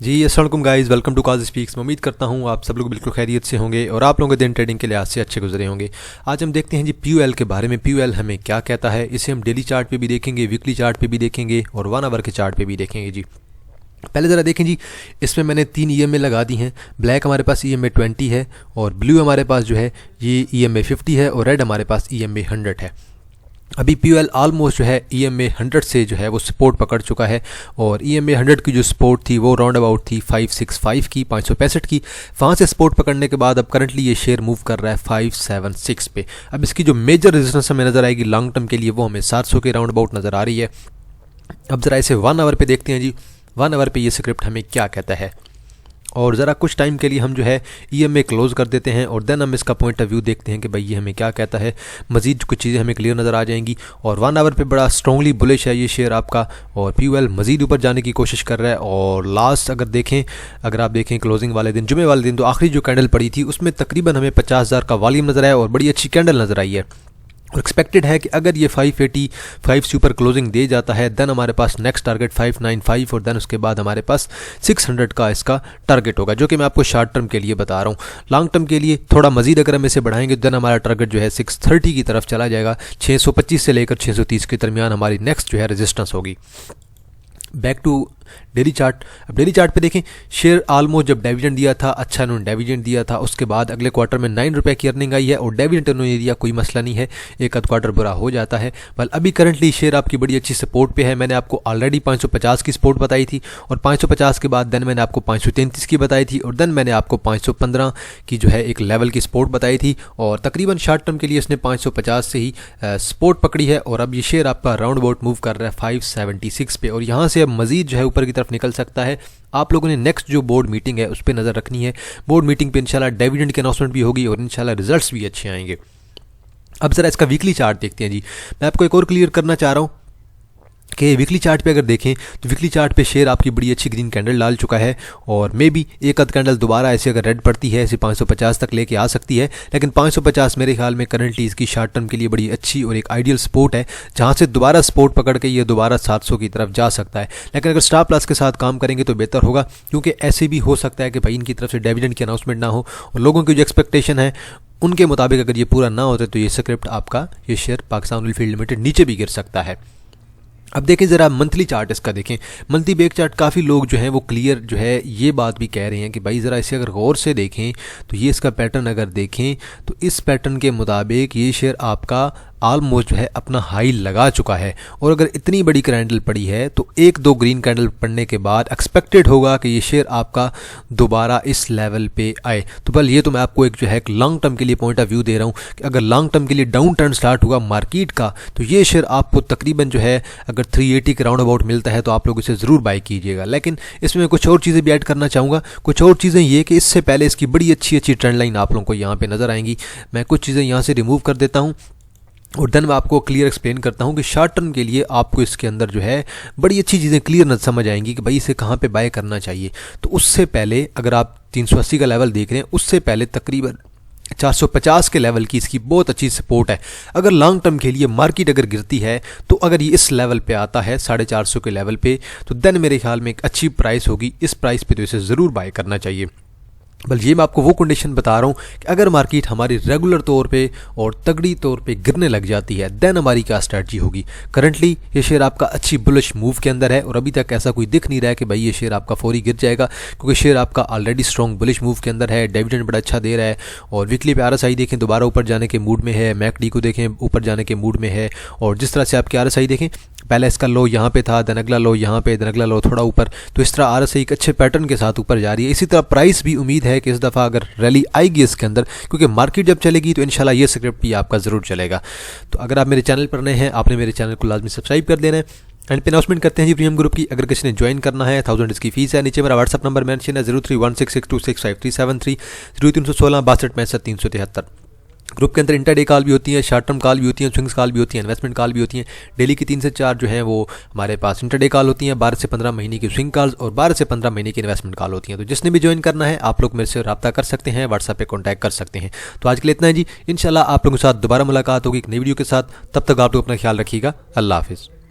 जी अस्सलाम वालेकुम guys, welcome to Kaj speaks. मैं उम्मीद करता हूँ आप सब लोग बिल्कुल खैरियत से होंगे और आप लोगों के दिन ट्रेडिंग के लिहाज से अच्छे गुजरे होंगे। आज हम देखते हैं जी PUL के बारे में। PUL हमें क्या कहता है, इसे हम डेली चार्ट पे भी देखेंगे, वीकली चार्ट पे भी देखेंगे और 1 आवर के चार्ट पे भी देखेंगे जी। पहले ज़रा देखें जी, इसमें मैंने 3 EMA लगा दी हैं। ब्लैक हमारे पास EMA 20 है और ब्लू हमारे पास जो है ये EMA 50 है और रेड हमारे पास EMA 100 है। अभी PUL ऑलमोस्ट जो है EMA 100 से जो है वो सपोर्ट पकड़ चुका है और EMA 100 की जो सपोर्ट थी वो राउंड अबाउट थी 565 की, 565 की। वहाँ से सपोर्ट पकड़ने के बाद अब करंटली ये शेयर मूव कर रहा है 576 पे। अब इसकी जो मेजर रेजिस्टेंस हमें नज़र आएगी लॉन्ग टर्म के लिए वो हमें 700 के राउंड अबाउट नज़र आ रही है। अब ज़रा इसे 1 आवर पे देखते हैं जी। 1 आवर पे ये स्क्रिप्ट हमें क्या कहता है और ज़रा कुछ टाइम के लिए हम जो है EMA क्लोज़ कर देते हैं और देन हम इसका पॉइंट ऑफ व्यू देखते हैं कि भाई ये हमें क्या कहता है। मज़ीद कुछ चीज़ें हमें क्लियर नज़र आ जाएंगी और 1 आवर पे बड़ा स्ट्रॉन्गली बुलिश है ये शेयर आपका और PUL मज़ीद ऊपर जाने की कोशिश कर रहा है। और लास्ट अगर आप देखें क्लोजिंग वाले दिन, जुमे वाले दिन, तो आखिरी जो कैंडल पड़ी थी उसमें तकरीबन हमें 50,000 का वॉल्यूम नज़र आया और बड़ी अच्छी कैंडल नज़र आई है। और एक्सपेक्टेड है कि अगर ये 585 से ऊपर क्लोजिंग दे जाता है देन हमारे पास नेक्स्ट टारगेट 595 और देन उसके बाद हमारे पास 600 का इसका टारगेट होगा, जो कि मैं आपको शॉर्ट टर्म के लिए बता रहा हूँ। लॉन्ग टर्म के लिए थोड़ा मजीद अगर हम इसे बढ़ाएंगे देन हमारा टारगेट जो है 630 की तरफ चला जाएगा। 625 से लेकर 630 के दरमियान हमारी नेक्स्ट जो है रेजिस्टेंस होगी। Back to daily chart. अब डेली चार्ट पे देखें, शेयर ऑलमोस्ट जब डिविडेंड दिया था, अच्छा इन्होंने डिविडेंड दिया था, उसके बाद अगले क्वार्टर में 9 रुपये की अर्निंग आई है और डिविडेंड उन्होंने दिया, कोई मसला नहीं है, एक आध क्वार्टर बुरा हो जाता है। बल अभी करंटली शेयर आपकी बड़ी अच्छी सपोर्ट पे है। मैंने आपको ऑलरेडी 550 की सपोर्ट बताई थी और 550 के बाद देन मैंने आपको 533 की बताई थी और देन मैंने आपको 515 की जो है एक लेवल की सपोर्ट बताई थी और तकरीबन शॉर्ट टर्म के लिए इसने 550 से ही सपोर्ट पकड़ी है और अब ये शेयर आपका राउंड अबाउट मूव कर रहा है 576 पे और यहाँ से अब मजीद जो है ऊपर की तरफ निकल सकता है। आप लोगों ने नेक्स्ट जो बोर्ड मीटिंग है उस पर नज़र रखनी है। बोर्ड मीटिंग पे इंशाल्लाह डिविडेंड की अनाउंसमेंट भी होगी और इंशाल्लाह रिजल्ट्स भी अच्छे आएंगे। अब ज़रा इसका वीकली चार्ट देखते हैं जी। मैं आपको एक और क्लियर करना चाह रहा हूँ कि वीकली चार्ट पे अगर देखें तो वीकली चार्ट पे शेयर आपकी बड़ी अच्छी ग्रीन कैंडल डाल चुका है और मे बी एक आध कैंडल दोबारा ऐसे अगर रेड पड़ती है ऐसे 550 तक लेके आ सकती है, लेकिन 550 मेरे ख्याल में करंटली इसकी शॉर्ट टर्म के लिए बड़ी अच्छी और एक आइडियल सपोर्ट है, जहां से दोबारा सपोर्ट पकड़ के ये दोबारा 700 की तरफ जा सकता है। लेकिन अगर स्टॉप लॉस के साथ काम करेंगे तो बेहतर होगा, क्योंकि ऐसे भी हो सकता है कि भाई इनकी तरफ से डिविडेंड की अनाउंसमेंट ना हो और लोगों की जो एक्सपेक्टेशन है उनके मुताबिक अगर ये पूरा ना होता तो ये स्क्रिप्ट आपका ये share Pakistan oil field limited नीचे भी गिर सकता है। अब देखें ज़रा मंथली चार्ट इसका देखें। मंथली बेक चार्ट काफ़ी लोग जो हैं वो क्लियर जो है ये बात भी कह रहे हैं कि भाई ज़रा इसे अगर गौर से देखें तो ये इसका पैटर्न अगर देखें तो इस पैटर्न के मुताबिक ये शेयर आपका ऑलमोस्ट जो है अपना हाई लगा चुका है और अगर इतनी बड़ी कैंडल पड़ी है तो 1-2 ग्रीन कैंडल पड़ने के बाद एक्सपेक्टेड होगा कि ये शेयर आपका दोबारा इस लेवल पे आए। तो बल ये तो मैं आपको एक जो है लॉन्ग टर्म के लिए पॉइंट ऑफ व्यू दे रहा हूँ कि अगर लॉन्ग टर्म के लिए डाउन टर्न स्टार्ट हुआ मार्केट का तो ये शेयर आपको तकरीबन जो है अगर 380 के राउंड अबाउट मिलता है तो आप लोग इसे ज़रूर बाय कीजिएगा। लेकिन इसमें कुछ और चीज़ें भी ऐड करना चाहूँगा। कुछ और चीज़ें ये कि इससे पहले इसकी बड़ी अच्छी ट्रेंड लाइन आप लोगों को यहाँ पर नज़र आएंगी। मैं कुछ चीज़ें यहाँ से रिमूव कर देता हूँ और देन मैं आपको क्लियर एक्सप्लेन करता हूँ कि शॉर्ट टर्म के लिए आपको इसके अंदर जो है बड़ी अच्छी चीज़ें क्लियर न समझ आएंगी कि भाई इसे कहाँ पे बाय करना चाहिए। तो उससे पहले अगर आप 380 का लेवल देख रहे हैं उससे पहले तकरीबन 450 के लेवल की इसकी बहुत अच्छी सपोर्ट है। अगर लॉन्ग टर्म के लिए मार्केट अगर गिरती है तो अगर ये इस लेवल पे आता है 450 के लेवल पे तो देन मेरे ख्याल में एक अच्छी प्राइस होगी। इस प्राइस पे तो इसे ज़रूर बाय करना चाहिए। बल ये मैं आपको वो कंडीशन बता रहा हूँ कि अगर मार्केट हमारी रेगुलर तौर पे और तगड़ी तौर पे गिरने लग जाती है देन हमारी क्या स्ट्रैटेजी होगी। करंटली ये शेयर आपका अच्छी बुलिश मूव के अंदर है और अभी तक ऐसा कोई दिख नहीं रहा है कि भाई ये शेयर आपका फौरी गिर जाएगा, क्योंकि शेयर आपका ऑलरेडी स्ट्रॉन्ग बुलिश मूव के अंदर है, डिविडेंड बड़ा अच्छा दे रहा है और वीकली पे RSI देखें दोबारा ऊपर जाने के मूड में है, मैकडी को देखें ऊपर जाने के मूड में है और जिस तरह से आपके RSI देखें पहले इसका लो यहाँ पे था, देन अगला लो यहाँ पे, देन अगला लो थोड़ा ऊपर, तो इस तरह RSI एक अच्छे पैटर्न के साथ ऊपर जा रही है। इसी तरह प्राइस भी उम्मीद है कि इस दफ़ा अगर रैली आएगी इसके अंदर, क्योंकि मार्केट जब चलेगी तो इंशाल्लाह ये स्क्रिप्ट भी आपका ज़रूर चलेगा। तो अगर आप मेरे चैनल पर नए हैं आपने मेरे चैनल को लाजमी सब्सक्राइब कर देना है। एंड पे अनाउंसमेंट करते हैं जी प्रीमियम ग्रुप की। अगर किसी ने ज्वाइन करना है 1000 इसकी फीस है। नीचे मेरा व्हाट्सअप नंबर मेंशन है 0316626537 0316626373। ग्रुप के अंदर इंटरडे कॉल भी होती है, शॉर्ट टर्म कॉल भी होती है, स्विंग्स कॉल भी होती है, इन्वेस्टमेंट कॉल भी होती हैं। डेली की 3 से 4 जो हैं वो हमारे पास इंटरडे कॉल होती हैं, 12 से 15 महीने की स्विंग कॉल्स और 12 से 15 महीने की इन्वेस्टमेंट कॉल होती हैं। तो जिसने भी ज्वाइन करना है आप लोग मेरे से रब्ता कर सकते हैं, व्हाट्सएप पे कॉन्टैक्ट कर सकते हैं। तो आज के लिए इतना है जी। इंशाल्लाह आप लोगों के साथ दोबारा मुलाकात होगी एक नई वीडियो के साथ। तब तक आप लोग अपना ख्याल रखिएगा। अल्लाह हाफिज़।